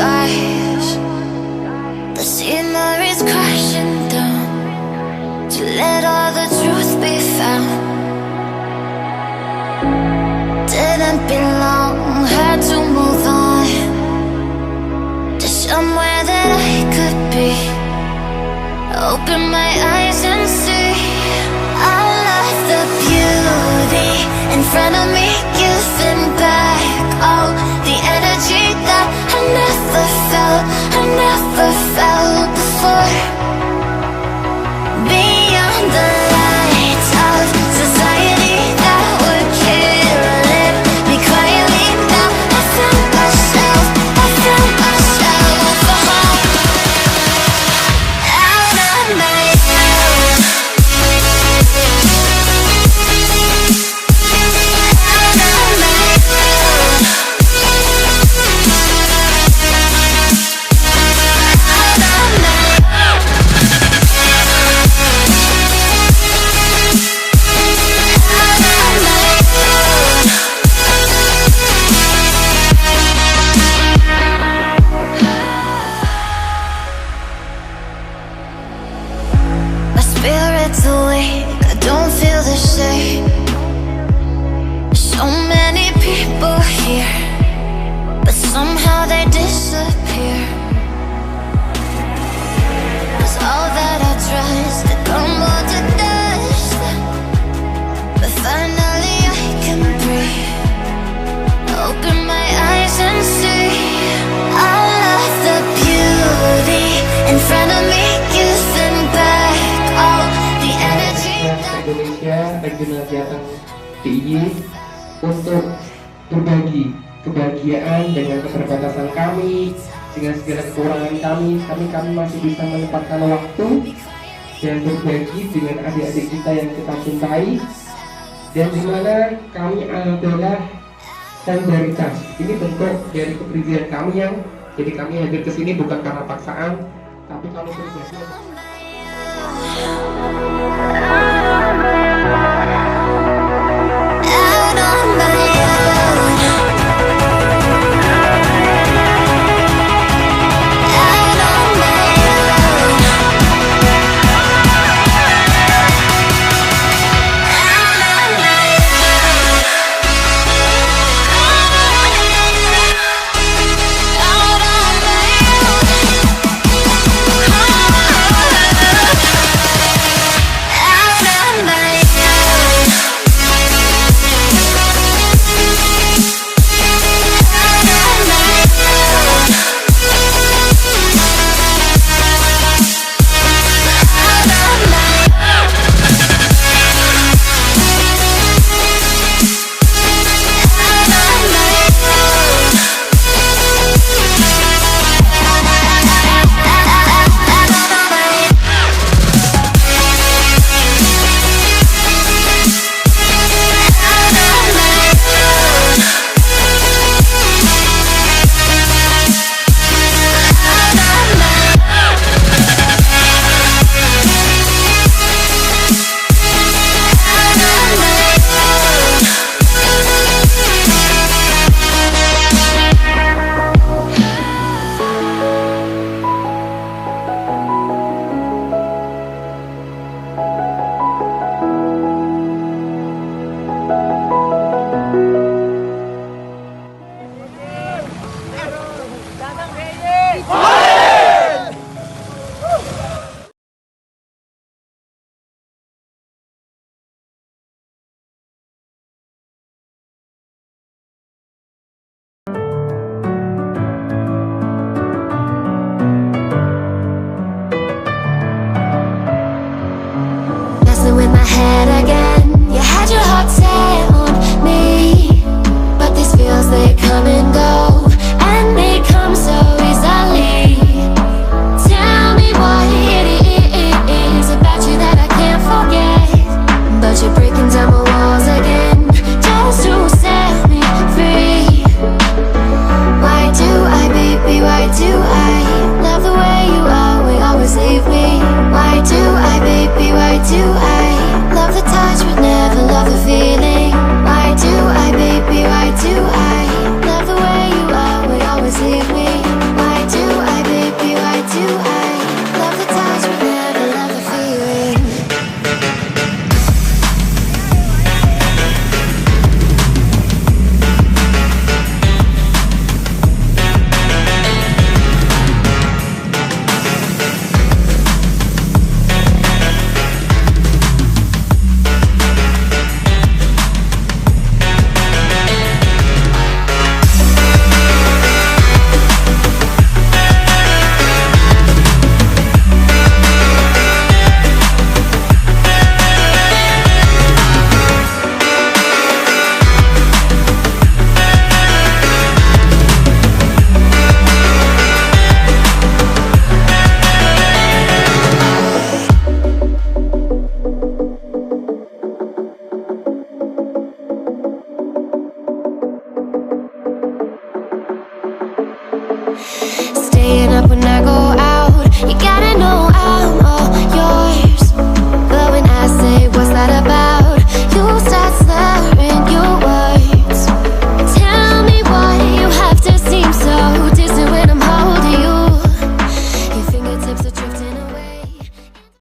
skies. The scenery's crashing down to let all the truth be found. Didn't belong, had to move on to somewhere that I could be. Open my eyes and see all of the beauty in front of me, giving back all the energy that I never felt before. Beyond the lights of society that would kill it, be quietly now. I found myself out of my spirit's awake, I don't feel the same. So many people here, but somehow they disappear. 'Cause all that I tries to crumble to dust, but finally I can breathe. Open my eyes and see all of the beauty in front of me, giving back all the energy. Indonesia regional JATENG-DIY untuk berbagi kebahagiaan dengan keterbatasan kami, dengan segala kekurangan kami masih bisa menyempatkan waktu dan berbagi dengan adik-adik kita yang kita cintai, dan dimana kami adalah solidaritas. Ini bentuk dari kepribadian kami yang jadi kami hadir ke sini bukan karena paksaan, tapi kalau berbagi.